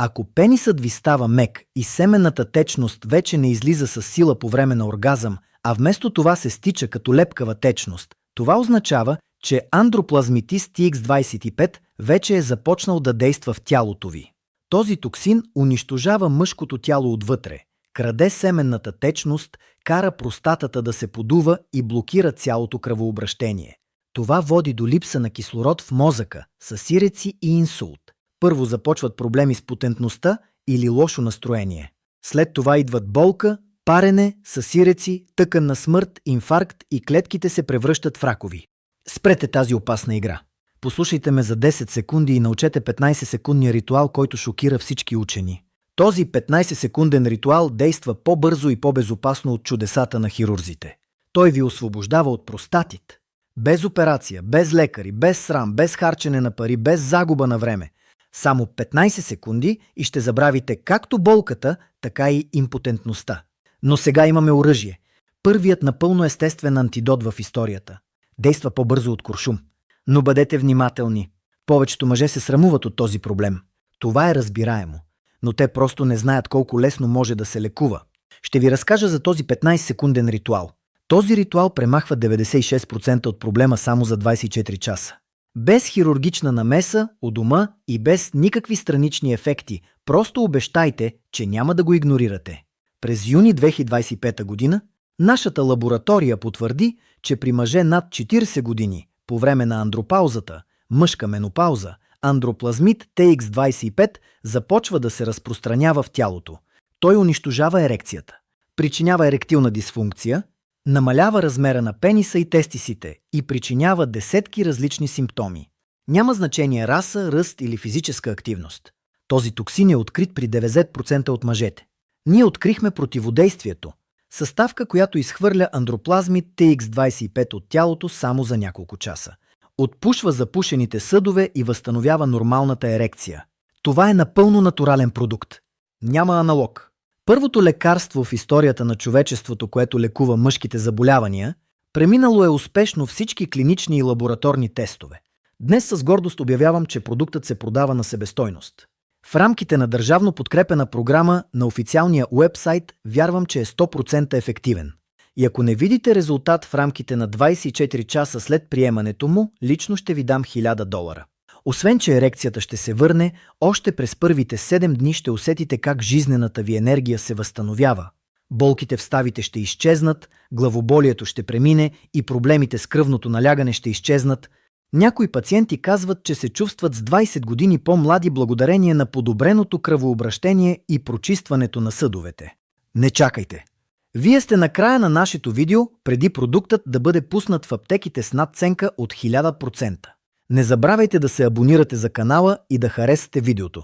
Ако пенисът ви става мек и семенната течност вече не излиза с сила по време на оргазъм, а вместо това се стича като лепкава течност, това означава, че андроплазмитис TX25 вече е започнал да действа в тялото ви. Този токсин унищожава мъжкото тяло отвътре, краде семенната течност, кара простатата да се подува и блокира цялото кръвообращение. Това води до липса на кислород в мозъка, съсиреци и инсулт. Първо започват проблеми с потентността или лошо настроение. След това идват болка, парене, съсиреци, тъканна смърт, инфаркт и клетките се превръщат в ракови. Спрете тази опасна игра. Послушайте ме за 10 секунди и научете 15-секундния ритуал, който шокира всички учени. Този 15-секунден ритуал действа по-бързо и по-безопасно от чудесата на хирурзите. Той ви освобождава от простатит. Без операция, без лекари, без срам, без харчене на пари, без загуба на време. Само 15 секунди и ще забравите както болката, така и импотентността. Но сега имаме оръжие. Първият напълно естествен антидот в историята. Действа по-бързо от куршум. Но бъдете внимателни. Повечето мъже се срамуват от този проблем. Това е разбираемо. Но те просто не знаят колко лесно може да се лекува. Ще ви разкажа за този 15-секунден ритуал. Този ритуал премахва 96% от проблема само за 24 часа. Без хирургична намеса, у дома и без никакви странични ефекти, просто обещайте, че няма да го игнорирате. През юни 2025 година нашата лаборатория потвърди, че при мъже над 40 години, по време на андропаузата, мъжка менопауза, андроплазмит TX25 започва да се разпространява в тялото. Той унищожава ерекцията, причинява еректилна дисфункция, намалява размера на пениса и тестисите и причинява десетки различни симптоми. Няма значение раса, ръст или физическа активност. Този токсин е открит при 90% от мъжете. Ние открихме противодействието, съставка, която изхвърля андроплазмит TX25 от тялото само за няколко часа. Отпушва запушените съдове и възстановява нормалната ерекция. Това е напълно натурален продукт. Няма аналог. Първото лекарство в историята на човечеството, което лекува мъжките заболявания, преминало е успешно всички клинични и лабораторни тестове. Днес с гордост обявявам, че продуктът се продава на себестойност. В рамките на държавно подкрепена програма на официалния уебсайт вярвам, че е 100% ефективен. И ако не видите резултат в рамките на 24 часа след приемането му, лично ще ви дам $1000. Освен, че ерекцията ще се върне, още през първите 7 дни ще усетите как жизнената ви енергия се възстановява. Болките в ставите ще изчезнат, главоболието ще премине и проблемите с кръвното налягане ще изчезнат. Някои пациенти казват, че се чувстват с 20 години по-млади благодарение на подобреното кръвообращение и прочистването на съдовете. Не чакайте! Вие сте на края на нашето видео, преди продуктът да бъде пуснат в аптеките с надценка от 1000%. Не забравяйте да се абонирате за канала и да харесате видеото.